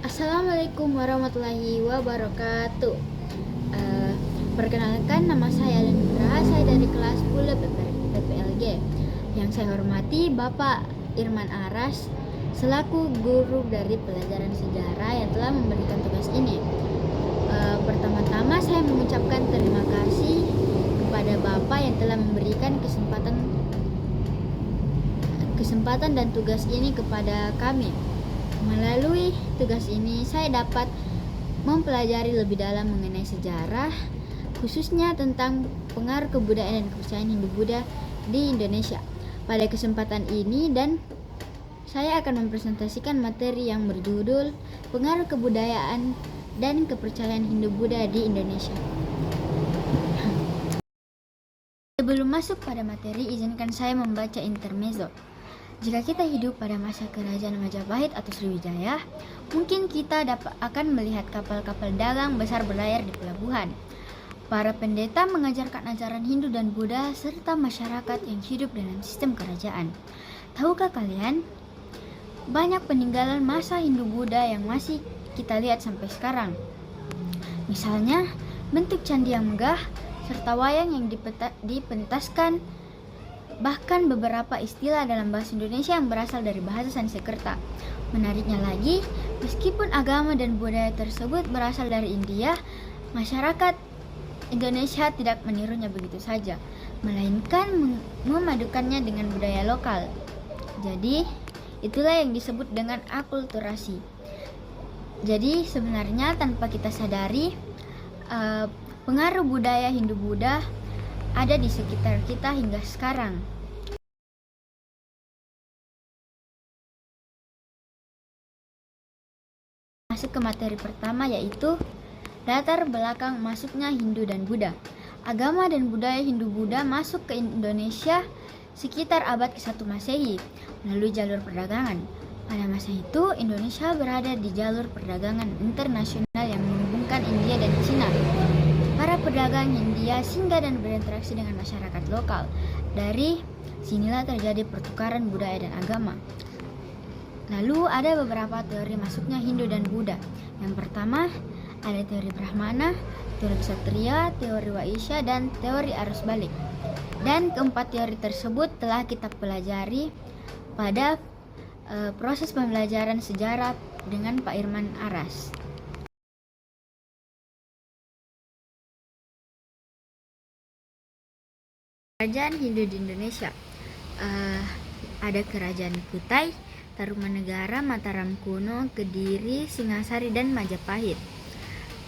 Assalamualaikum warahmatullahi wabarakatuh. Eh, Perkenalkan, nama saya Alendra, saya dari kelas 10 PPLG. Yang saya hormati Bapak Irman Aras selaku guru dari pelajaran sejarah yang telah memberikan tugas ini. Pertama-tama saya mengucapkan terima kasih kepada Bapak yang telah memberikan kesempatan dan tugas ini kepada kami. Melalui tugas ini, saya dapat mempelajari lebih dalam mengenai sejarah, khususnya tentang pengaruh kebudayaan dan kepercayaan Hindu-Buddha di Indonesia. Pada kesempatan ini saya akan mempresentasikan materi yang berjudul Pengaruh Kebudayaan dan Kepercayaan Hindu-Buddha di Indonesia. Sebelum masuk pada materi, izinkan saya membaca intermezzo. Jika kita hidup pada masa kerajaan Majapahit atau Sriwijaya, mungkin kita akan melihat kapal-kapal dagang besar berlayar di pelabuhan. Para pendeta mengajarkan ajaran Hindu dan Buddha serta masyarakat yang hidup dalam sistem kerajaan. Tahukah kalian, banyak peninggalan masa Hindu-Buddha yang masih kita lihat sampai sekarang. Misalnya, bentuk candi yang megah serta wayang yang dipentaskan, bahkan beberapa istilah dalam bahasa Indonesia yang berasal dari bahasa Sanskerta. Menariknya lagi, meskipun agama dan budaya tersebut berasal dari India, masyarakat Indonesia tidak menirunya begitu saja, melainkan memadukannya dengan budaya lokal. Jadi, itulah yang disebut dengan akulturasi. Jadi, sebenarnya tanpa kita sadari, pengaruh budaya Hindu-Buddha ada di sekitar kita hingga sekarang. Masuk ke materi pertama, yaitu latar belakang masuknya Hindu dan Buddha. Agama dan budaya Hindu-Buddha masuk ke Indonesia sekitar abad ke-1 Masehi melalui jalur perdagangan. Pada masa itu, Indonesia berada di jalur perdagangan internasional yang menghubungkan India dan Cina. Para pedagang Hindia singgah dan berinteraksi dengan masyarakat lokal. Dari sinilah terjadi pertukaran budaya dan agama. Lalu ada beberapa teori masuknya Hindu dan Buddha. Yang pertama, ada teori Brahmana, teori Ksatria, teori Waisya, dan teori arus balik. Dan keempat teori tersebut telah kita pelajari pada proses pembelajaran sejarah dengan Pak Irman Aras. Kerajaan Hindu di Indonesia, ada Kerajaan Kutai, Tarumanegara, Mataram Kuno, Kediri, Singasari, dan Majapahit.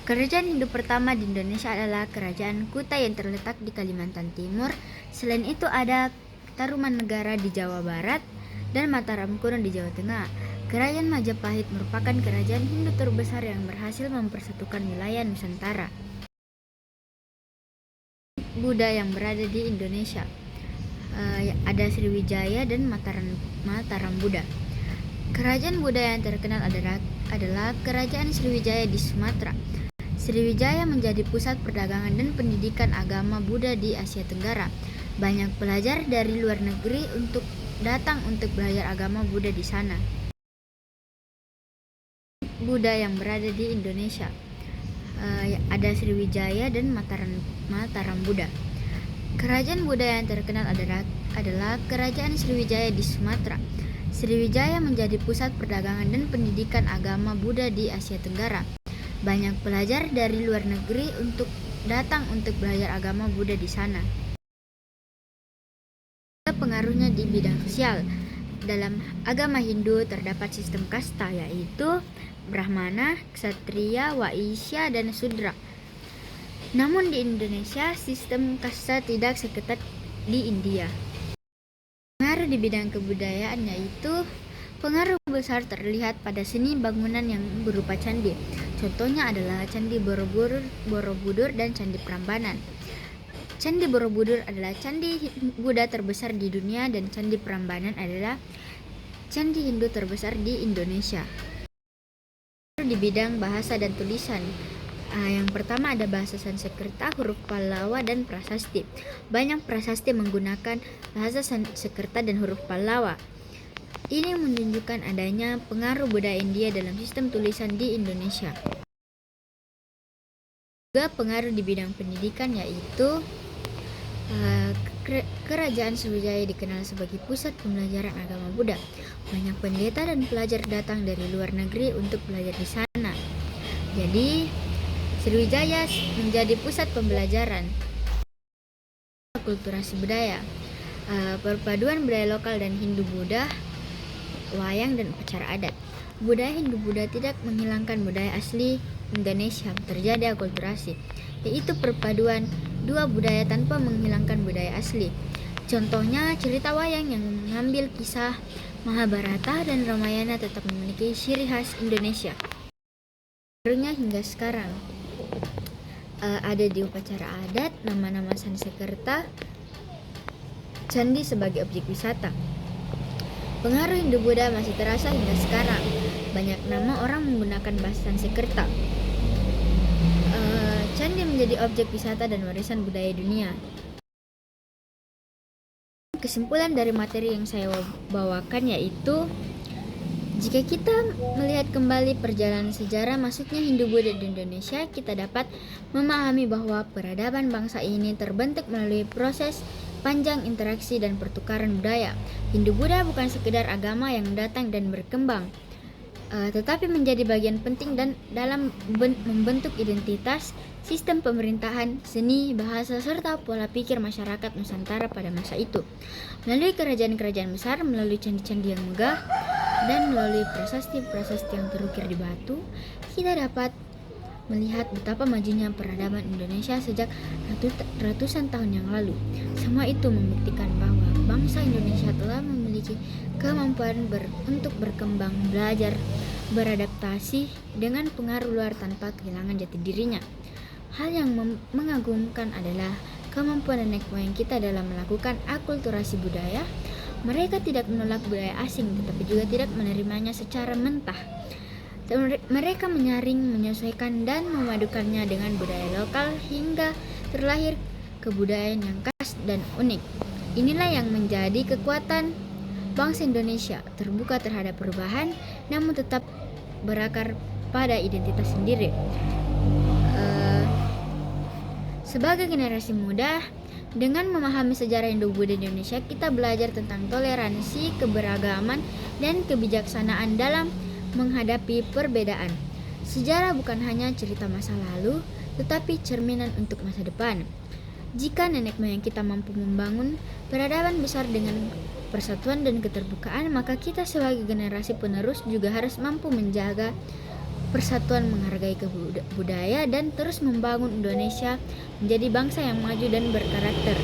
Kerajaan Hindu pertama di Indonesia adalah Kerajaan Kutai yang terletak di Kalimantan Timur. Selain itu ada Tarumanegara di Jawa Barat dan Mataram Kuno di Jawa Tengah. Kerajaan Majapahit merupakan kerajaan Hindu terbesar yang berhasil mempersatukan wilayah Nusantara. Buddha yang berada di Indonesia, ada Sriwijaya dan Mataram Buddha. Kerajaan Buddha yang terkenal adalah Kerajaan Sriwijaya di Sumatera. Sriwijaya menjadi pusat perdagangan dan pendidikan agama Buddha di Asia Tenggara. Banyak pelajar dari luar negeri datang untuk belajar agama Buddha di sana. Buddha yang berada di Indonesia, ada Sriwijaya dan Mataram Buddha. Kerajaan Buddha yang terkenal adalah Kerajaan Sriwijaya di Sumatera. Sriwijaya menjadi pusat perdagangan dan pendidikan agama Buddha di Asia Tenggara. Banyak pelajar dari luar negeri datang untuk belajar agama Buddha di sana. Pengaruhnya di bidang sosial. Dalam agama Hindu terdapat sistem kasta, yaitu Brahmana, Ksatria, Waisya, dan Sudra. Namun di Indonesia, sistem kasta tidak seketat di India. Pengaruh di bidang kebudayaan, yaitu pengaruh besar terlihat pada seni bangunan yang berupa candi. Contohnya adalah Candi Borobudur dan Candi Prambanan. Candi Borobudur adalah candi Buddha terbesar di dunia dan Candi Prambanan adalah candi Hindu terbesar di Indonesia. Di bidang bahasa dan tulisan, yang pertama ada bahasa Sanskerta, huruf Pallawa, dan prasasti. Banyak prasasti menggunakan bahasa Sanskerta dan huruf Pallawa. Ini menunjukkan adanya pengaruh budaya India dalam sistem tulisan di Indonesia. Juga pengaruh di bidang pendidikan, yaitu Kerajaan Sriwijaya dikenal sebagai pusat pembelajaran agama Buddha. Banyak pendeta dan pelajar datang dari luar negeri untuk belajar di sana. Jadi, Sriwijaya menjadi pusat pembelajaran akulturasi budaya, perpaduan budaya lokal dan Hindu-Buddha, wayang dan upacara adat. Budaya Hindu-Buddha tidak menghilangkan budaya asli Indonesia. Terjadi akulturasi, yaitu perpaduan dua budaya tanpa menghilangkan budaya asli. Contohnya, cerita wayang yang mengambil kisah Mahabharata dan Ramayana tetap memiliki ciri khas Indonesia. Barunya hingga sekarang ada di upacara adat nama-nama Sanskerta, candi sebagai objek wisata. Pengaruh Hindu-Buddha masih terasa hingga sekarang. Banyak nama orang menggunakan bahasa Sanskerta. Candi menjadi objek wisata dan warisan budaya dunia. Kesimpulan dari materi yang saya bawakan yaitu, jika kita melihat kembali perjalanan sejarah masuknya Hindu-Buddha di Indonesia, kita dapat memahami bahwa peradaban bangsa ini terbentuk melalui proses panjang interaksi dan pertukaran budaya. Hindu-Buddha bukan sekedar agama yang datang dan berkembang, tetapi menjadi bagian penting dan dalam membentuk identitas, sistem pemerintahan, seni, bahasa, serta pola pikir masyarakat Nusantara pada masa itu. Melalui kerajaan-kerajaan besar, melalui candi-candi yang megah, dan melalui prasasti-prasasti yang terukir di batu, kita dapat melihat betapa majunya peradaban Indonesia sejak ratusan tahun yang lalu. Semua itu membuktikan bahwa bangsa Indonesia telah memiliki kemampuan untuk berkembang, belajar, beradaptasi dengan pengaruh luar tanpa kehilangan jati dirinya. Hal yang mengagumkan adalah kemampuan nenek moyang kita dalam melakukan akulturasi budaya. Mereka tidak menolak budaya asing, tetapi juga tidak menerimanya secara mentah. Mereka menyaring, menyesuaikan, dan memadukannya dengan budaya lokal hingga terlahir kebudayaan yang khas dan unik. Inilah yang menjadi kekuatan bangsa Indonesia, terbuka terhadap perubahan, namun tetap berakar pada identitas sendiri. Sebagai generasi muda, dengan memahami sejarah Hindu-Buddha di Indonesia, kita belajar tentang toleransi, keberagaman, dan kebijaksanaan dalam menghadapi perbedaan. Sejarah bukan hanya cerita masa lalu, tetapi cerminan untuk masa depan. Jika nenek moyang kita mampu membangun peradaban besar dengan persatuan dan keterbukaan, maka kita sebagai generasi penerus juga harus mampu menjaga persatuan, menghargai budaya, dan terus membangun Indonesia menjadi bangsa yang maju dan berkarakter.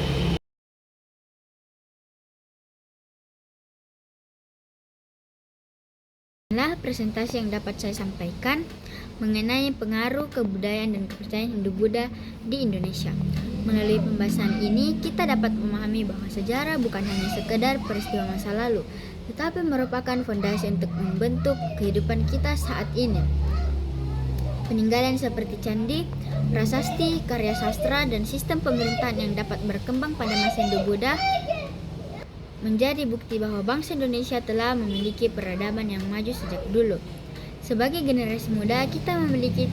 Inilah presentasi yang dapat saya sampaikan mengenai pengaruh kebudayaan dan kepercayaan Hindu-Buddha di Indonesia. Melalui pembahasan ini, kita dapat memahami bahwa sejarah bukan hanya sekedar peristiwa masa lalu, tetapi merupakan fondasi untuk membentuk kehidupan kita saat ini. Peninggalan seperti candi, prasasti, karya sastra, dan sistem pemerintahan yang dapat berkembang pada masa Hindu-Buddha menjadi bukti bahwa bangsa Indonesia telah memiliki peradaban yang maju sejak dulu. Sebagai generasi muda, kita memiliki